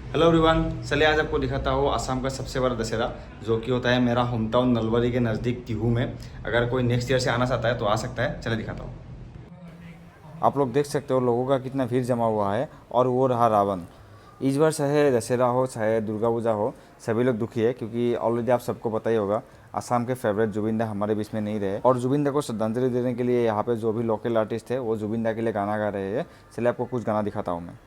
Hello everyone, चलिए आज आपको दिखाता हूँ असम का सबसे बड़ा दशहरा जो कि होता है मेरा होम टाउन नलबारी के नज़दीक तिहू में। अगर कोई नेक्स्ट ईयर से आना चाहता है तो आ सकता है। चलिए दिखाता हूँ। आप लोग देख सकते हो लोगों का कितना भीड़ जमा हुआ है। और वो रहा रावण। इस बार चाहे दशहरा हो चाहे दुर्गा पूजा हो, सभी लोग दुखी है क्योंकि ऑलरेडी आप सबको पता ही होगा असम के फेवरेट जुबिन दा हमारे बीच में नहीं रहे। और जुबिन दा को श्रद्धांजलि देने के लिए यहाँ पे जो भी लोकल आर्टिस्ट है वो जुबिन दा के लिए गाना गा रहे हैं। चलिए आपको कुछ गाना दिखाता हूँ मैं।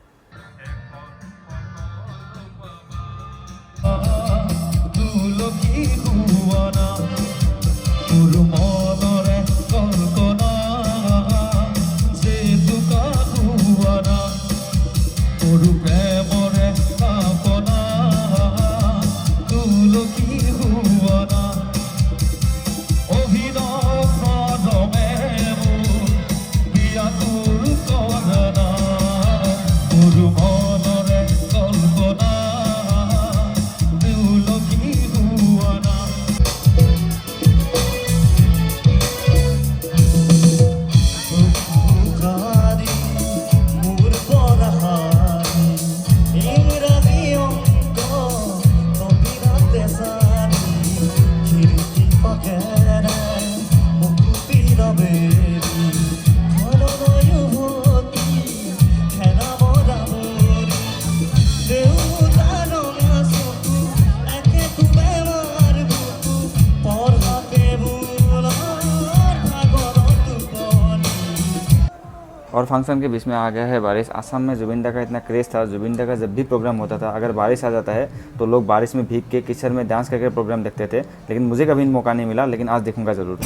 और फंक्शन के बीच में आ गया है बारिश। असम में जुबिन दा का इतना क्रेज़ था, जुबिन दा का जब भी प्रोग्राम होता था अगर बारिश आ जाता है तो लोग बारिश में भीग के कीचड़ में डांस करके प्रोग्राम देखते थे। लेकिन मुझे कभी मौका नहीं मिला, लेकिन आज देखूंगा ज़रूर।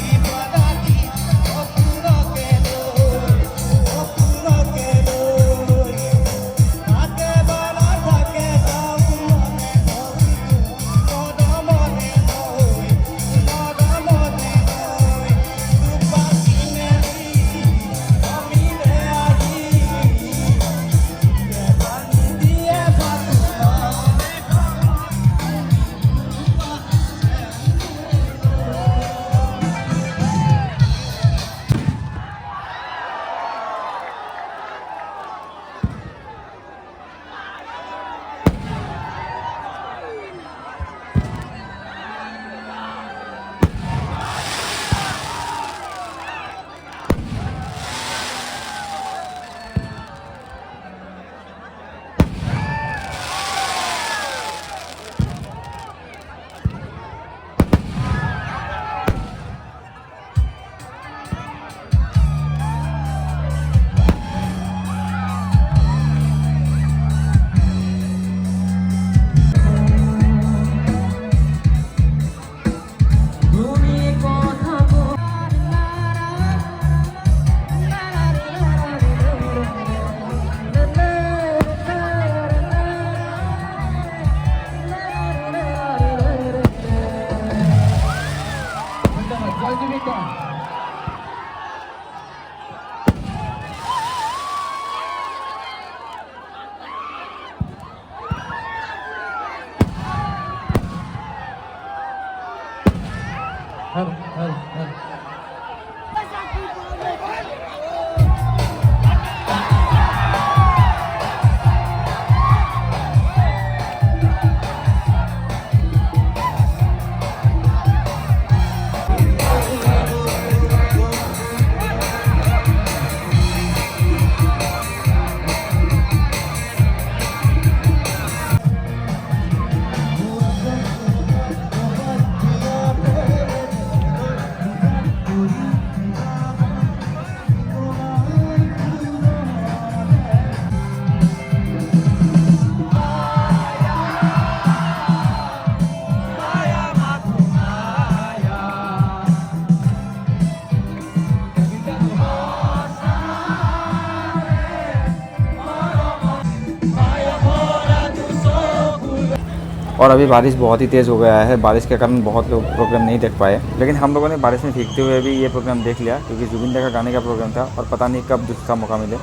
और अभी बारिश बहुत ही तेज़ हो गया है। बारिश के कारण बहुत लोग प्रोग्राम नहीं देख पाए, लेकिन हम लोगों ने बारिश में भीगते हुए भी ये प्रोग्राम देख लिया क्योंकि जुबिन दा का गाने का प्रोग्राम था और पता नहीं कब दूसरा मौका मिले।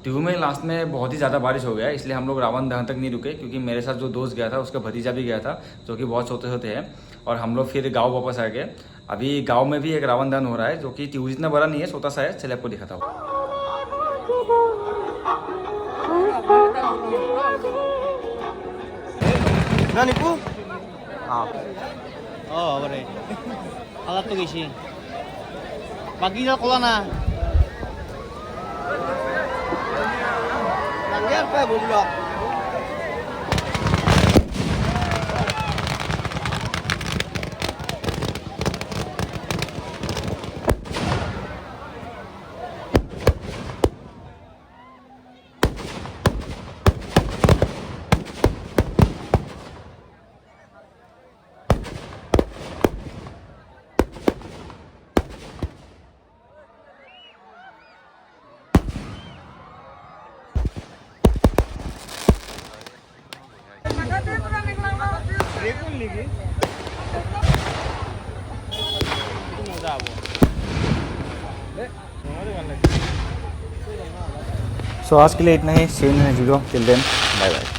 तिहू में लास्ट में बहुत ही ज़्यादा बारिश हो गया, इसलिए हम लोग रावण दहन तक नहीं रुके क्योंकि मेरे साथ जो दोस्त गया था उसका भतीजा भी गया था जो कि बहुत छोटे होते हैं। और हम लोग फिर गाँव वापस आ गए। अभी गाँव में भी एक रावण दहन हो रहा है जो कि तिहू जितना बड़ा नहीं है, छोटा सा है। चलिए आपको दिखाता हूँ। না নিপু হ'ব দে কালাৰটো গৈছে বাকীকেইটা ক'লা না লাগে আৰু পাই ববিলাক सो आज के लिए इतना ही। See you in next video, till then bye bye.